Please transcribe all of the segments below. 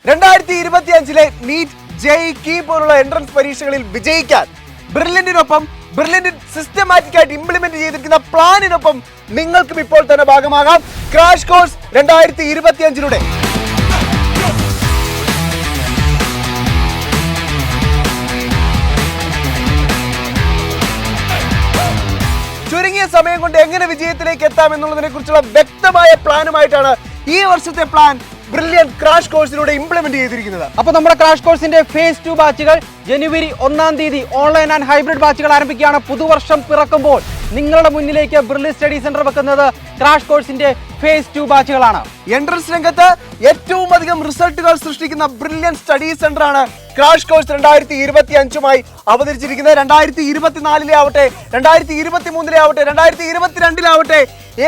2025 NEET JEE പോലുള്ള entrance പരീക്ഷകളിൽ വിജയിക്കാൻ ബ്രില്യന്റിനൊപ്പം ബ്രില്യന്റ് സിസ്റ്റമാറ്റിക് ആയിട്ട് ഇംപ്ലിമെന്റ് ചെയ്തിരിക്കുന്ന പ്ലാനിനൊപ്പം നിങ്ങൾക്കും ഇപ്പോൾ തന്നെ ഭാഗമാകാം ക്രാഷ് കോഴ്സ് 2025 ചുരുങ്ങിയ സമയം കൊണ്ട് എങ്ങനെ വിജയത്തിലേക്ക് എത്താം എന്നുള്ളതിനെ കുറിച്ചുള്ള വ്യക്തമായ പ്ലാനുമായിട്ടാണ് ഈ വർഷത്തെ പ്ലാൻ ബ്രില്യന്റ് ക്രാഷ് കോഴ്സിലൂടെ ഇംപ്ലിമെന്റ് ചെയ്തിരിക്കുന്നത്. അപ്പോൾ നമ്മുടെ ക്രാഷ് കോഴ്സിന്റെ ഫേസ് 2 ബാച്ചുകൾ ജനുവരി 1-ാം തീയതി ഓൺലൈൻ ആൻഡ് ഹൈബ്രിഡ് ബാച്ചുകൾ ആരംഭിക്കുകയാണ്. പുതുവർഷം പിറക്കുമ്പോൾ നിങ്ങളുടെ മുന്നിലേക്ക് ബ്രില്യന്റ് സ്റ്റഡി സെന്റർ വെക്കുന്നത് ക്രാഷ് കോഴ്സിന്റെ ഫേസ് 2 ബാച്ചുകളാണ്. എൻട്രൻസ് രംഗത്ത് ഏറ്റവും അധികം റിസൾട്ടുകൾ സൃഷ്ടിക്കുന്ന ബ്രില്യന്റ് സ്റ്റഡി സെന്റർ ആണ് ക്രാഷ് കോഴ്സ് 2025 അവതരിച്ചിരിക്കുന്നത്. 2024 ആവട്ടെ, 2023 ആവട്ടെ, 2022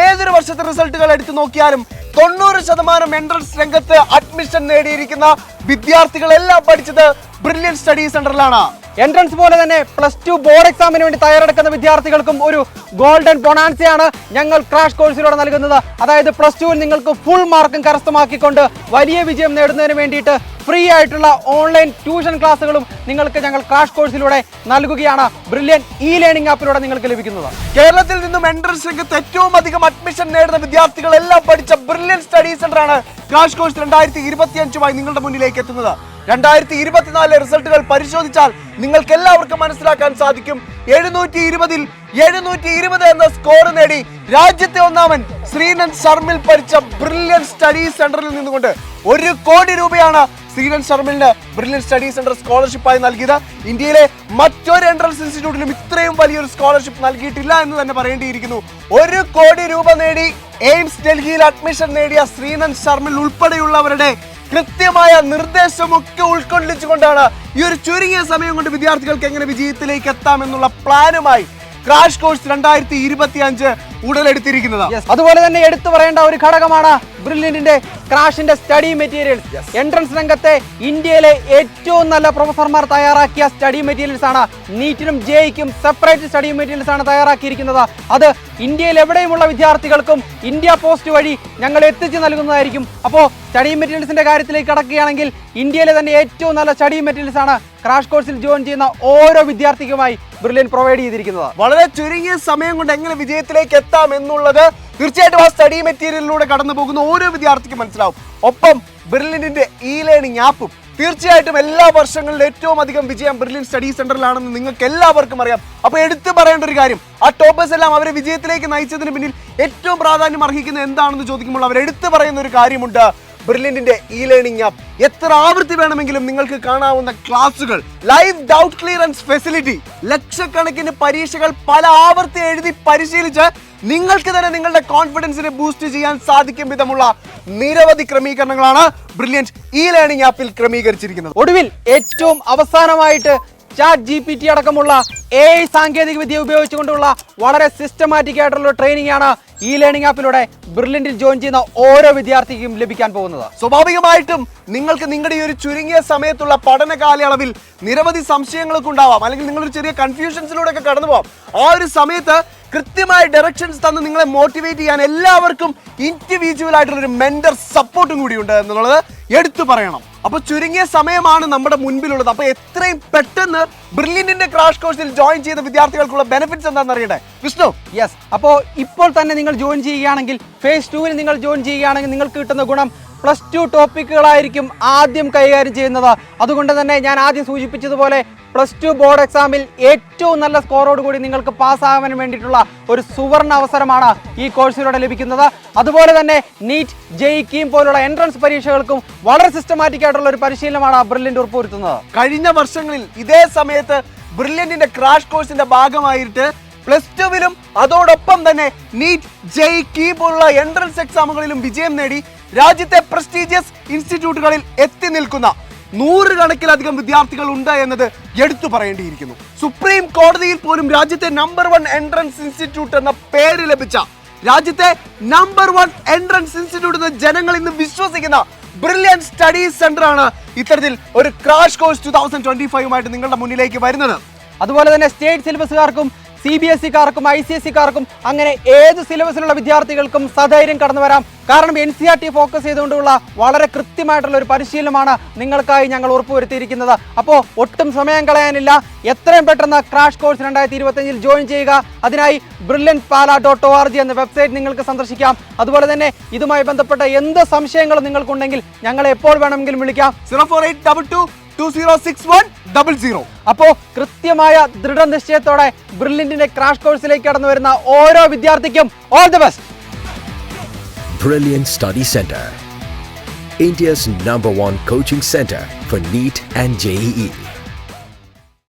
ഏതൊരു വർഷത്തെ റിസൾട്ടുകൾ എടുത്തു നോക്കിയാലും 90% എൻട്രൻസ് രംഗത്ത് അഡ്മിഷൻ നേടിയിരിക്കുന്ന വിദ്യാർത്ഥികളെല്ലാം പഠിച്ചത് ബ്രില്യന്റ് സ്റ്റഡി സെന്ററിലാണ്. എൻട്രൻസ് പോലെ തന്നെ +2 ബോർഡ് എക്സാമിന് വേണ്ടി തയ്യാറെടുക്കുന്ന വിദ്യാർത്ഥികൾക്കും ഒരു ഗോൾഡൻ ബൊണാൻസയാണ് ഞങ്ങൾ ക്രാഷ് കോഴ്സിലൂടെ നൽകുന്നത്. അതായത് +2 നിങ്ങൾക്ക് ഫുൾ മാർക്കും കരസ്ഥമാക്കിക്കൊണ്ട് വലിയ വിജയം നേടുന്നതിന് വേണ്ടിയിട്ട് ഫ്രീ ആയിട്ടുള്ള ഓൺലൈൻ ട്യൂഷൻ ക്ലാസ്സുകളും നിങ്ങൾക്ക് ഞങ്ങൾ ക്രാഷ് കോഴ്സിലൂടെ നൽകുകയാണ്. ബ്രില്യന്റ് ഇ ലേണിംഗ് ആപ്പിലൂടെ നിങ്ങൾക്ക് ലഭിക്കുന്നത്. കേരളത്തിൽ നിന്നും എൻട്രൻസ് രംഗത്ത് ഏറ്റവും അധികം അഡ്മിഷൻ നേടുന്ന വിദ്യാർത്ഥികളെല്ലാം പഠിച്ച ബ്രില്യന്റ് സ്റ്റഡി സെന്റർ ആണ് ക്രാഷ് കോഴ്സ് 2025 നിങ്ങളുടെ മുന്നിലേക്ക് എത്തുന്നത്. 2024 റിസൾട്ടുകൾ പരിശോധിച്ചാൽ നിങ്ങൾക്ക് എല്ലാവർക്കും മനസ്സിലാക്കാൻ സാധിക്കും 720-ൽ 720 എന്ന സ്കോർ നേടി രാജ്യത്തെ ഒന്നാമൻ ശ്രീനന്ദ് ശർമിൽ പഠിച്ച ബ്രില്യന്റ് സ്റ്റഡി സെന്ററിൽ നിന്നുകൊണ്ട് 1 കോടി രൂപയാണ് ശ്രീനന്ദ് ശർമിലിന് ബ്രില്യന്റ് സ്റ്റഡി സെന്റർ സ്കോളർഷിപ്പായി നൽകിയത്. ഇന്ത്യയിലെ മറ്റൊരു എൻട്രൻസ് ഇൻസ്റ്റിറ്റ്യൂട്ടിലും ഇത്രയും വലിയൊരു സ്കോളർഷിപ്പ് നൽകിയിട്ടില്ല എന്ന് തന്നെ പറയേണ്ടിയിരിക്കുന്നു. 1 കോടി രൂപ നേടി എയിംസ് ഡൽഹിയിൽ അഡ്മിഷൻ നേടിയ ശ്രീനന്ദ് ശർമിൽ ഉൾപ്പെടെയുള്ളവരുടെ കൃത്യമായ നിർദ്ദേശമൊക്കെ ഉൾക്കൊള്ളിച്ചുകൊണ്ടാണ് ഈ ഒരു ചുരുങ്ങിയ സമയം കൊണ്ട് വിദ്യാർത്ഥികൾക്ക് എങ്ങനെ വിജയത്തിലേക്ക് എത്താമെന്നുള്ള പ്ലാനുമായി ക്രാഷ് കോഴ്സ് 2025 ഉടലെടുത്തിരിക്കുന്നത്. അതുപോലെ തന്നെ എടുത്തു പറയേണ്ട ഒരു ഘടകമാണ് ബ്രില്യന്റിന്റെ ക്രാഷിന്റെ സ്റ്റഡി മെറ്റീരിയൽസ്. എൻട്രൻസ് രംഗത്തെ ഇന്ത്യയിലെ ഏറ്റവും നല്ല പ്രൊഫസർമാർ തയ്യാറാക്കിയ സ്റ്റഡി മെറ്റീരിയൽസ് ആണ്. നീറ്റിനും ജെഇക്കും സെപ്പറേറ്റ് സ്റ്റഡി മെറ്റീരിയൽസ് ആണ് തയ്യാറാക്കിയിരിക്കുന്നത്. അത് ഇന്ത്യയിൽ എവിടെയുമുള്ള വിദ്യാർത്ഥികൾക്കും ഇന്ത്യ പോസ്റ്റ് വഴി ഞങ്ങൾ എത്തിച്ചു നൽകുന്നതായിരിക്കും. അപ്പോൾ സ്റ്റഡി മെറ്റീരിയൽസിന്റെ കാര്യത്തിലേക്ക് കടക്കുകയാണെങ്കിൽ ഇന്ത്യയിലെ തന്നെ ഏറ്റവും നല്ല സ്റ്റഡി മെറ്റീരിയൽസ് ആണ് ക്രാഷ് കോഴ്സിൽ ജോയിൻ ചെയ്യുന്ന ഓരോ വിദ്യാർത്ഥിക്കുമായി ബ്രില്യന്റ് പ്രൊവൈഡ് ചെയ്തിരിക്കുന്നത്. വളരെ ചുരുങ്ങിയ സമയം കൊണ്ട് എങ്ങനെ വിജയത്തിലേക്ക് എത്താം എന്നുള്ളത് തീർച്ചയായിട്ടും ആ സ്റ്റഡി മെറ്റീരിയലിലൂടെ കടന്നു പോകുന്ന ഓരോ വിദ്യാർത്ഥിക്കും മനസ്സിലാവും. ഒപ്പം ബ്രില്യന്റിന്റെ ഇ ലേണിംഗ് ആപ്പും തീർച്ചയായിട്ടും എല്ലാ വർഷങ്ങളിലും ഏറ്റവും അധികം വിജയം ബ്രില്യന്റ് സ്റ്റഡി സെന്ററിലാണെന്ന് നിങ്ങൾക്ക് എല്ലാവർക്കും അറിയാം. അപ്പൊ എടുത്തു പറയേണ്ട ഒരു കാര്യം, ആ ടോപ്പേഴ്സ് എല്ലാം അവരെ വിജയത്തിലേക്ക് നയിച്ചതിന് പിന്നിൽ ഏറ്റവും പ്രാധാന്യം അർഹിക്കുന്നത് എന്താണെന്ന് ചോദിക്കുമ്പോൾ അവർ എടുത്തു പറയുന്ന ഒരു കാര്യമുണ്ട്. ബ്രില്യന്റിന്റെ ഇ ലേണിംഗ് ആപ്പ് എത്ര ആവൃത്തി വേണമെങ്കിലും നിങ്ങൾക്ക് കാണാവുന്ന ക്ലാസുകൾ, ലൈവ് ഡൗട്ട് ക്ലിയറൻസ് ഫെസിലിറ്റി, ലക്ഷക്കണക്കിന് പരീക്ഷകൾ പല ആവർത്തി എഴുതി പരിശീലിച്ച് നിങ്ങൾക്ക് തന്നെ നിങ്ങളുടെ കോൺഫിഡൻസിനെ ബൂസ്റ്റ് ചെയ്യാൻ സാധിക്കും വിധമുള്ള നിരവധി ക്രമീകരണങ്ങളാണ് ബ്രില്യന്റ് ഇ ലേണിംഗ് ആപ്പിൽ ക്രമീകരിച്ചിരിക്കുന്നത്. ഒടുവിൽ ഏറ്റവും അവസാനമായിട്ട് ChatGPT അടക്കമുള്ള AI സാങ്കേതിക വിദ്യ ഉപയോഗിച്ചുകൊണ്ടുള്ള വളരെ സിസ്റ്റമാറ്റിക് ആയിട്ടുള്ള ട്രെയിനിങ് ആണ് ഇ ലേണിംഗ് ആപ്പിലൂടെ ബ്രില്യന്റിൽ ജോയിൻ ചെയ്യുന്ന ഓരോ വിദ്യാർത്ഥിക്കും ലഭിക്കാൻ പോകുന്നത്. സ്വാഭാവികമായിട്ടും നിങ്ങൾക്ക് നിങ്ങളുടെ ഈ ഒരു ചുരുങ്ങിയ സമയത്തുള്ള പഠന കാലയളവിൽ നിരവധി സംശയങ്ങളൊക്കെ ഉണ്ടാവാം, അല്ലെങ്കിൽ നിങ്ങളൊരു ചെറിയ കൺഫ്യൂഷൻസിലൂടെ ഒക്കെ കടന്നു പോകാം. ആ ഒരു സമയത്ത് കൃത്യമായ ഡയറക്ഷൻസ് തന്ന് നിങ്ങളെ മോട്ടിവേറ്റ് ചെയ്യാൻ എല്ലാവർക്കും ഇൻഡിവിജ്വൽ ആയിട്ടുള്ള ഒരു മെന്റർ സപ്പോർട്ടും കൂടിയുണ്ട് എന്നുള്ളത് എടുത്തു പറയണം. അപ്പൊ ചുരുങ്ങിയ സമയമാണ് നമ്മുടെ മുൻപിലുള്ളത്. അപ്പൊ എത്രയും പെട്ടെന്ന് ബ്രില്യന്റിന്റെ ക്രാഷ് കോഴ്സിൽ ജോയിൻ ചെയ്ത വിദ്യാർത്ഥികൾക്കുള്ള ബെനിഫിറ്റ്സ് എന്താണെന്ന് അറിയട്ടെ വിഷ്ണു? യെസ്, അപ്പോൾ ഇപ്പോൾ തന്നെ നിങ്ങൾ ജോയിൻ ചെയ്യുകയാണെങ്കിൽ, ഫേസ് 2-ൽ നിങ്ങൾ ജോയിൻ ചെയ്യുകയാണെങ്കിൽ നിങ്ങൾക്ക് കിട്ടുന്ന ഗുണം +2 ടോപ്പിക്കുകളായിരിക്കും ആദ്യം കൈകാര്യം ചെയ്യുന്നത്. അതുകൊണ്ട് തന്നെ ഞാൻ ആദ്യം സൂചിപ്പിച്ചതുപോലെ +2 ബോർഡ് എക്സാമിൽ ഏറ്റവും നല്ല സ്കോറോട് കൂടി നിങ്ങൾക്ക് പാസ്സാകാൻ വേണ്ടിയിട്ടുള്ള ഒരു സുവർണ അവസരമാണ് ഈ കോഴ്സിലൂടെ ലഭിക്കുന്നത്. അതുപോലെ തന്നെ നീറ്റ് ജെഇഇ പോലുള്ള എൻട്രൻസ് പരീക്ഷകൾക്കും വളരെ സിസ്റ്റമാറ്റിക് ആയിട്ടുള്ള ഒരു പരിശീലനമാണ് ബ്രില്യന്റ് ഉറപ്പുവരുത്തുന്നത്. കഴിഞ്ഞ വർഷങ്ങളിൽ ഇതേ സമയത്ത് ബ്രില്യന്റിന്റെ ക്രാഷ് കോഴ്സിന്റെ ഭാഗമായിട്ട് +2-വിലും അതോടൊപ്പം തന്നെ നീറ്റ് ജെഇഇ പോലുള്ള എൻട്രൻസ് എക്സാമുകളിലും വിജയം നേടി രാജ്യത്തെ പ്രസ്റ്റീജിയസ് ഇൻസ്റ്റിറ്റ്യൂട്ടുകളിൽ എത്തി നിൽക്കുന്ന 100 കണക്കിലധികം വിദ്യാർത്ഥികൾ ഉണ്ട് എന്നത് എടുത്തു പറയേണ്ടിയിരിക്കുന്നു. സുപ്രീം കോടതിയിൽ പോലും രാജ്യത്തെ നമ്പർ 1 എൻട്രൻസ് ഇൻസ്റ്റിറ്റ്യൂട്ട് എന്ന പേര് ലഭിച്ച, രാജ്യത്തെ നമ്പർ 1 എൻട്രൻസ് ഇൻസ്റ്റിറ്റ്യൂട്ട് എന്ന് ജനങ്ങൾ ഇന്ന് വിശ്വസിക്കുന്ന ബ്രില്യന്റ് സ്റ്റഡി സെന്റർ ആണ് ഇത്തരത്തിൽ ഒരു ക്രാഷ് കോഴ്സ് 2025 നിങ്ങളുടെ മുന്നിലേക്ക് വരുന്നത്. അതുപോലെ തന്നെ സ്റ്റേറ്റ് സിലബസുകാർക്കും CBSE-കാർക്കും ICSE-കാർക്കും അങ്ങനെ ഏത് സിലബസിലുള്ള വിദ്യാർത്ഥികൾക്കും സധൈര്യം കടന്നു വരാം. കാരണം NCERT ഫോക്കസ് ചെയ്തുകൊണ്ടുള്ള വളരെ കൃത്യമായിട്ടുള്ള ഒരു പരിശീലനമാണ് നിങ്ങൾക്കായി ഞങ്ങൾ ഉറപ്പുവരുത്തിയിരിക്കുന്നത്. അപ്പോൾ ഒട്ടും സമയം കളയാനില്ല, എത്രയും പെട്ടെന്ന് ക്രാഷ് കോഴ്സ് 2025 ജോയിൻ ചെയ്യുക. അതിനായി brilliantpala.org എന്ന വെബ്സൈറ്റ് നിങ്ങൾക്ക് സന്ദർശിക്കാം. അതുപോലെ തന്നെ ഇതുമായി ബന്ധപ്പെട്ട എന്ത് സംശയങ്ങളും നിങ്ങൾക്കുണ്ടെങ്കിൽ ഞങ്ങളെ എപ്പോൾ വേണമെങ്കിലും വിളിക്കാം. 04822061000. അപ്പോൾ കൃത്യമായ ദൃഢനിശ്ചയത്തോടെ ബ്രില്യന്റിന്റെ ക്രാഷ് കോഴ്സിലേക്ക് കടന്നു വരുന്ന ഓരോ വിദ്യാർത്ഥിക്കും all the best. Brilliant Study Center, India's #1 coaching center for NEET and JEE.